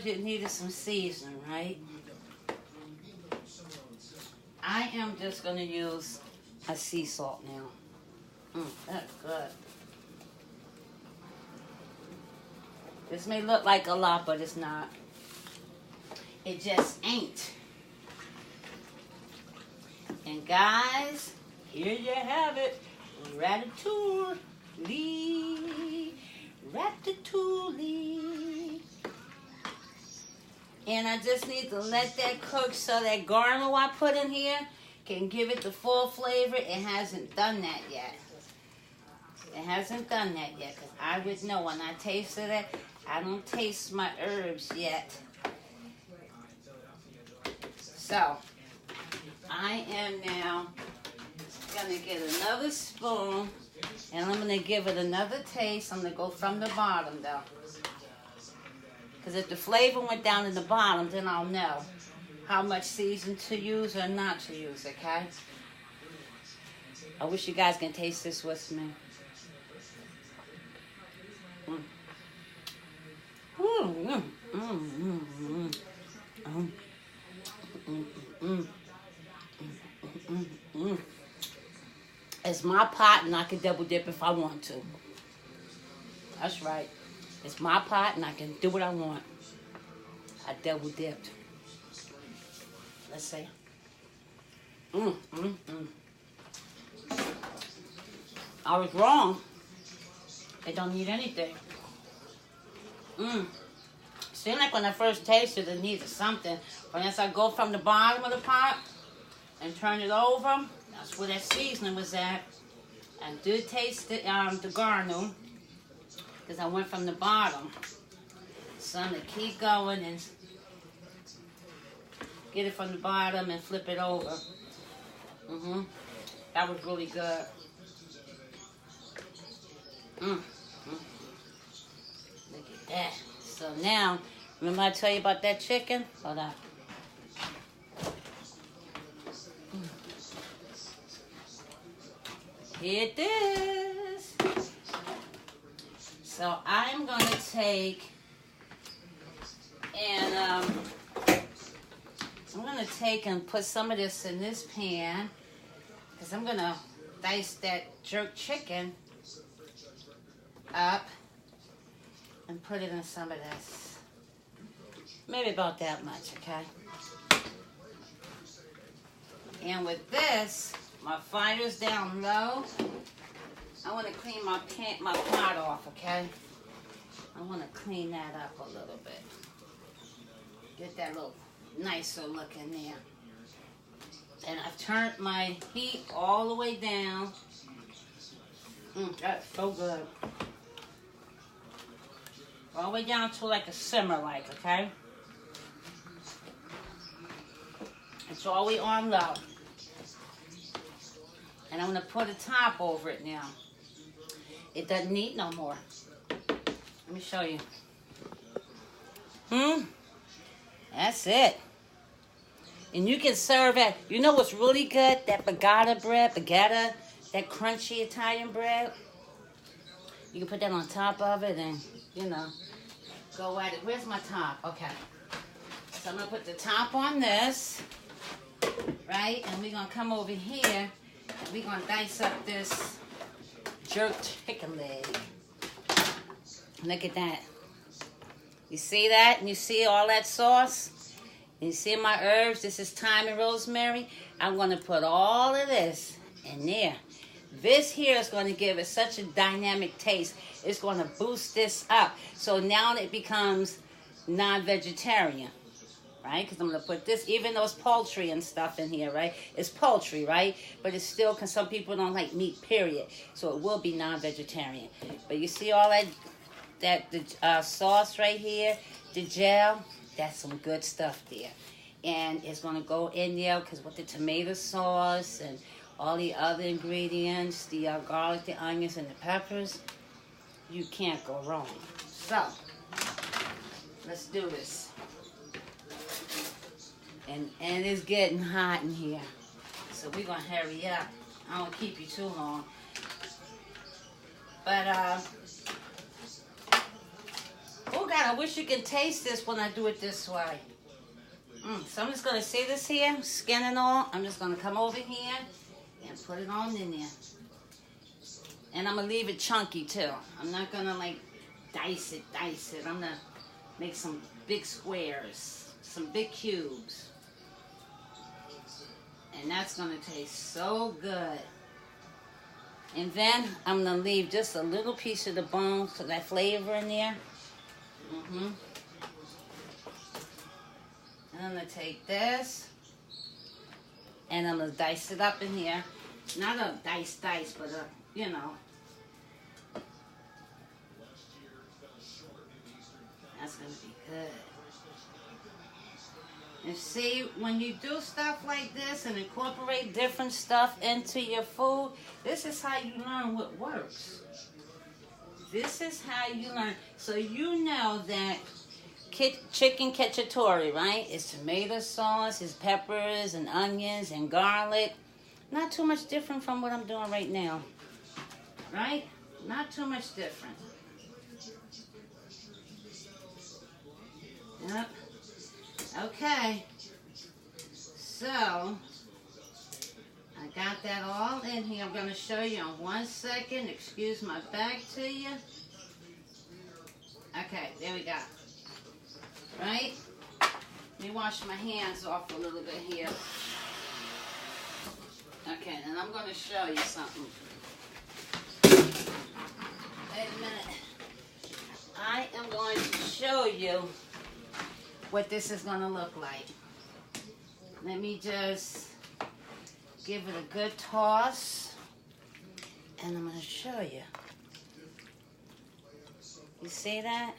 It needed some seasoning, right? I am just going to use a sea salt now. That's good. This may look like a lot, but it's not. It just ain't. And guys, here you have it. Ratatouille. Ratatouille. And I just need to let that cook so that garlic I put in here can give it the full flavor. It hasn't done that yet. It hasn't done that yet, because I would know when I tasted it. I don't taste my herbs yet. So, I am now going to get another spoon, and I'm going to give it another taste. I'm going to go from the bottom, though. Because if the flavor went down in the bottom, then I'll know how much season to use or not to use, okay? I wish you guys can taste this with me. It's my pot, and I can double dip if I want to. That's right. It's my pot, and I can do what I want. I double dipped. Let's see. I was wrong. It don't need anything. Seemed like when I first tasted it needed something. But as I go from the bottom of the pot and turn it over, that's where that seasoning was at. I did taste the garlic, because I went from the bottom. So I'm going to keep going and get it from the bottom and flip it over. That was really good. Look at that. So now, remember I told you about that chicken? Hold on. Here it is. So I'm going to take and I'm going to take and put some of this in this pan, because I'm going to dice that jerk chicken up and put it in some of this. Maybe about that much, okay? And with this, my fire's down low. I want to clean my pot off, okay? I want to clean that up a little bit. Get that little nicer look in there. And I've turned my heat all the way down. That's so good. All the way down to like a simmer like, okay? It's all the way on low. And I'm going to put a top over it now. It doesn't need no more. Let me show you. That's it. And you can serve it. You know what's really good? That baguette bread, that crunchy Italian bread. You can put that on top of it and, you know, go at it. Where's my top? Okay. So I'm going to put the top on this, right? And we're going to come over here and we're going to dice up this jerked chicken leg. Look at that. You see that? And you see all that sauce? And you see my herbs? This is thyme and rosemary. I'm going to put all of this in there. This here is going to give it such a dynamic taste. It's going to boost this up. So now it becomes non-vegetarian, right? Because I'm going to put this, even though it's poultry and stuff in here, right? It's poultry, right? But it's still, because some people don't like meat, period. So it will be non-vegetarian. But you see all that sauce right here, the gel, that's some good stuff there. And it's going to go in there because with the tomato sauce and all the other ingredients, the garlic, the onions, and the peppers, you can't go wrong. So, let's do this. And it's getting hot in here. So we're going to hurry up. I don't keep you too long. But, oh, that. I wish you could taste this when I do it this way. So I'm just going to see this here, skin and all. I'm just going to come over here and put it on in there. And I'm going to leave it chunky too. I'm not going to like dice it. I'm going to make some big squares, some big cubes. And that's going to taste so good. And then I'm going to leave just a little piece of the bone for that flavor in there. And I'm going to take this, and I'm going to dice it up in here. Not a dice, but a, you know. That's going to be good. And see, when you do stuff like this and incorporate different stuff into your food, this is how you learn what works. This is how you learn. So you know that chicken cacciatore, right? It's tomato sauce, it's peppers and onions and garlic. Not too much different from what I'm doing right now. Right? Not too much different. Yep. Okay. So, I got that all in here. I'm going to show you in 1 second. Excuse my back to you. Okay, there we go. Right? Let me wash my hands off a little bit here. Okay, and I'm going to show you something. Wait a minute. I am going to show you what this is going to look like. Let me just give it a good toss. And I'm going to show you. You see that?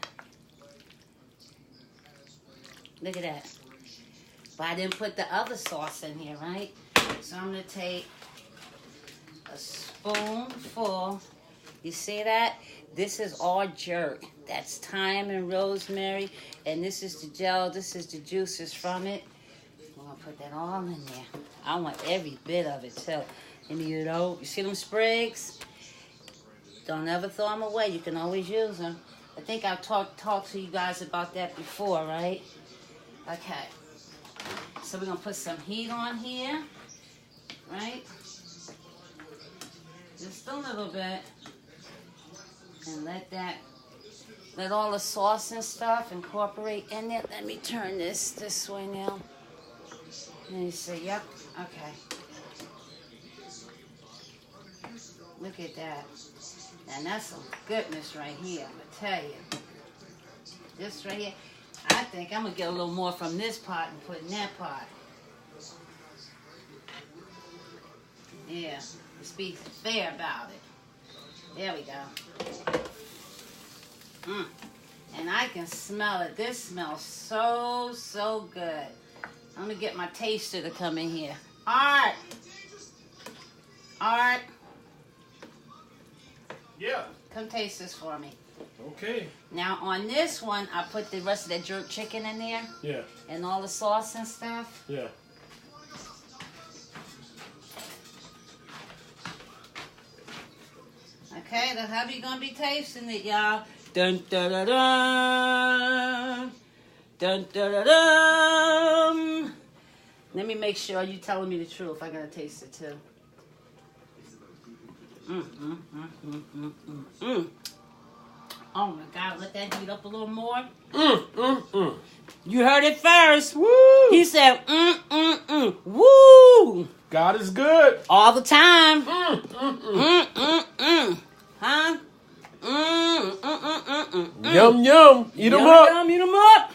Look at that. But I didn't put the other sauce in here, right? So I'm going to take a spoonful. You see that? This is all jerk. That's thyme and rosemary. And this is the gel. This is the juices from it. I'm going to put that all in there. I want every bit of it, too. And you know, you see them sprigs? Don't ever throw them away. You can always use them. I think I've talked to you guys about that before, right? Okay. So we're going to put some heat on here. Right? Just a little bit. And let all the sauce and stuff incorporate in it. Let me turn this way now. And you see, yep, okay. Look at that. And that's some goodness right here, I'm going to tell you. This right here, I think I'm going to get a little more from this pot and put in that pot. Yeah, let's be fair about it. There we go. And I can smell it. This smells so good. I'm going to get my taster to come in here. Art. Yeah. Come taste this for me. Okay. Now on this one, I put the rest of that jerk chicken in there. Yeah. And all the sauce and stuff. Yeah. Okay, the hubby gonna be tasting it, y'all. Dun dun dun dun. Dun dun dun dun. Let me make sure you telling me the truth. I gotta taste it too. Oh my God, let that heat up a little more. You heard it first. Woo! He said, woo! God is good. All the time. Huh? Yum, yum. Eat them up. Yum, eat them up.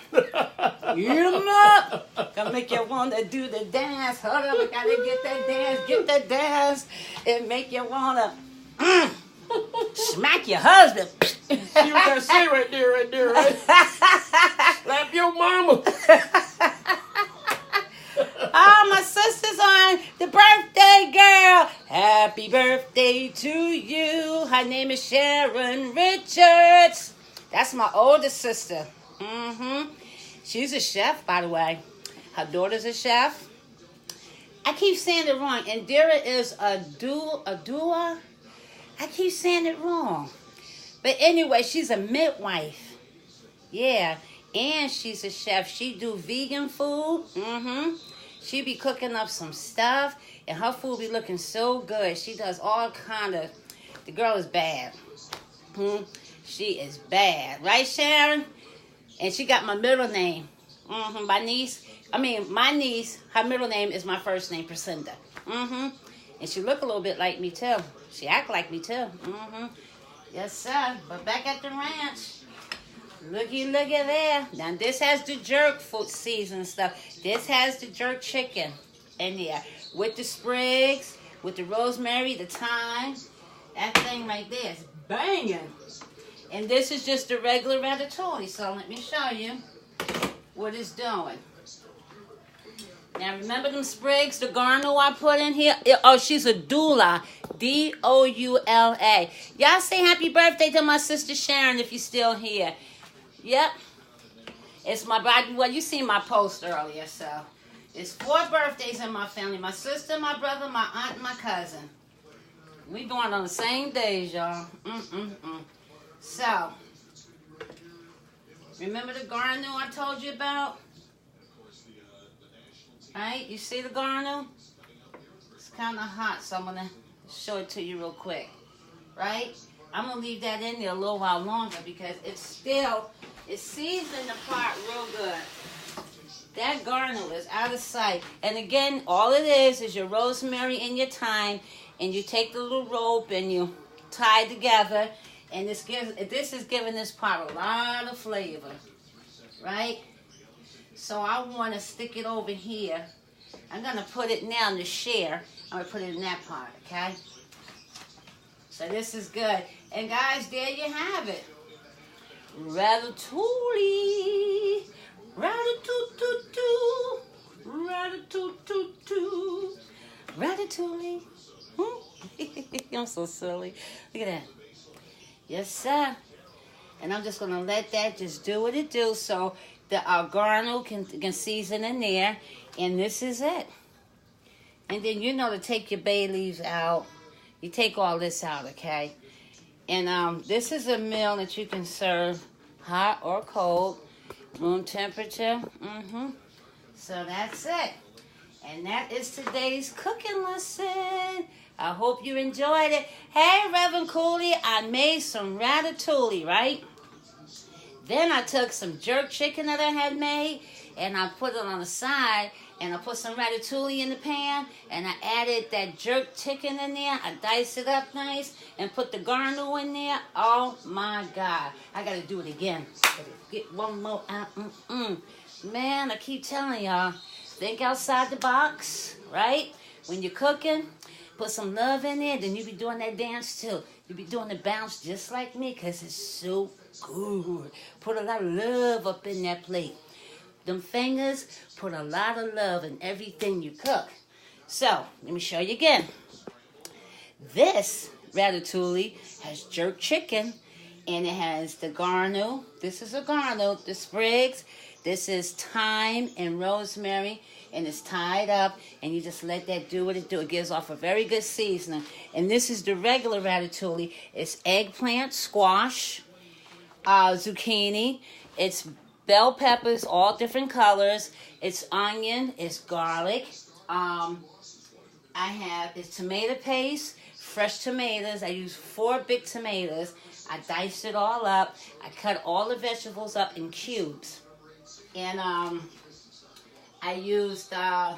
Eat them up. Gonna make you want to do the dance. Hold up, I gotta get that dance. Get that dance. It make you want to smack your husband. See what I say right there, right? Slap your mama. Oh, my sister's on the birthday girl. Happy birthday to you. Her name is Sharon Richards. That's my oldest sister. She's a chef, by the way. Her daughter's a chef. I keep saying it wrong. Indira is a doula. I keep saying it wrong. But anyway, she's a midwife. Yeah, and she's a chef. She do vegan food. She be cooking up some stuff, and her food be looking so good. She does all kind of. The girl is bad. She is bad, right, Sharon? And she got my middle name. My niece. My niece. Her middle name is my first name, Priscinda. And she look a little bit like me too. She act like me too. Yes, sir. But back at the ranch. Looky there. Now this has the jerk food season stuff. This has the jerk chicken in here with the sprigs, with the rosemary, the thyme. That thing right there is banging. And this is just the regular ratatouille. So let me show you what it's doing. Now remember them sprigs, the garlic I put in here? Oh, she's a doula. Doula. Y'all say happy birthday to my sister Sharon if you're still here. Yep. It's my body. Well, you seen my post earlier, so. It's 4 birthdays in my family. My sister, my brother, my aunt, and my cousin. We born on the same days, y'all. So. Remember the garlic I told you about? Right? You see the garlic? It's kind of hot, so I'm going to show it to you real quick. Right? I'm going to leave that in there a little while longer because it's seasoning the pot real good. That garlic is out of sight. And again, all it is your rosemary and your thyme, and you take the little rope and you tie it together, and this is giving this pot a lot of flavor. Right? So I want to stick it over here. I'm going to put it now in the share. I'm going to put it in that pot, okay? So this is good. And guys, there you have it. Ratatouille. Ratatouille. Ratatouille. Ratatouille. I'm so silly. Look at that. Yes, sir. And I'm just going to let that just do what it do so the garlic can season in there. And this is it. And then to take your bay leaves out. You take all this out, okay? And this is a meal that you can serve hot or cold, room temperature. So that's it. And that is today's cooking lesson. I hope you enjoyed it. Hey, Reverend Cooley, I made some ratatouille, right? Then I took some jerk chicken that I had made, and I put it on the side, and I put some ratatouille in the pan, and I added that jerk chicken in there. I diced it up nice and put the garlic in there. Oh, my God. I got to do it again. Get one more out. Man, I keep telling y'all, think outside the box, right? When you're cooking, put some love in there, then you be doing that dance, too. You be doing the bounce just like me because it's so good. Put a lot of love up in that plate. Them fingers, put a lot of love in everything you cook. So, let me show you again. This ratatouille has jerk chicken, and it has the garlic. This is a garlic, the sprigs. This is thyme and rosemary, and it's tied up, and you just let that do what it do. It gives off a very good seasoning. And this is the regular ratatouille. It's eggplant, squash, zucchini. It's bell peppers, all different colors. It's onion. It's garlic. It's tomato paste, fresh tomatoes. I use 4 big tomatoes. I diced it all up. I cut all the vegetables up in cubes. And I used the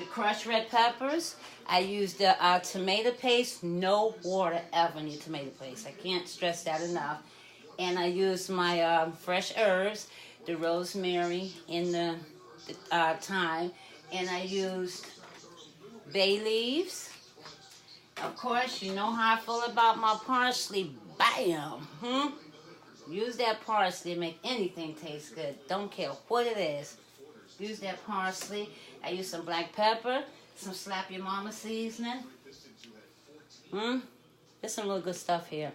crushed red peppers. I used the tomato paste. No water ever in your tomato paste. I can't stress that enough. And I used my fresh herbs, the rosemary and the thyme. And I used bay leaves. Of course, you know how I feel about my parsley. Bam! Use that parsley to make anything taste good. Don't care what it is. Use that parsley. I use some black pepper, some Slap Your Mama seasoning. There's some real good stuff here.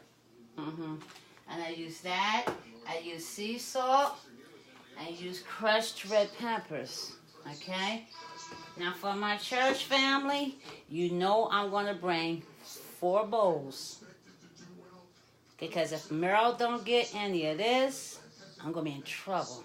And I use that. I use sea salt. I use crushed red peppers. Okay? Now for my church family, you know I'm going to bring 4 bowls. Because if Meryl don't get any of this, I'm gonna be in trouble.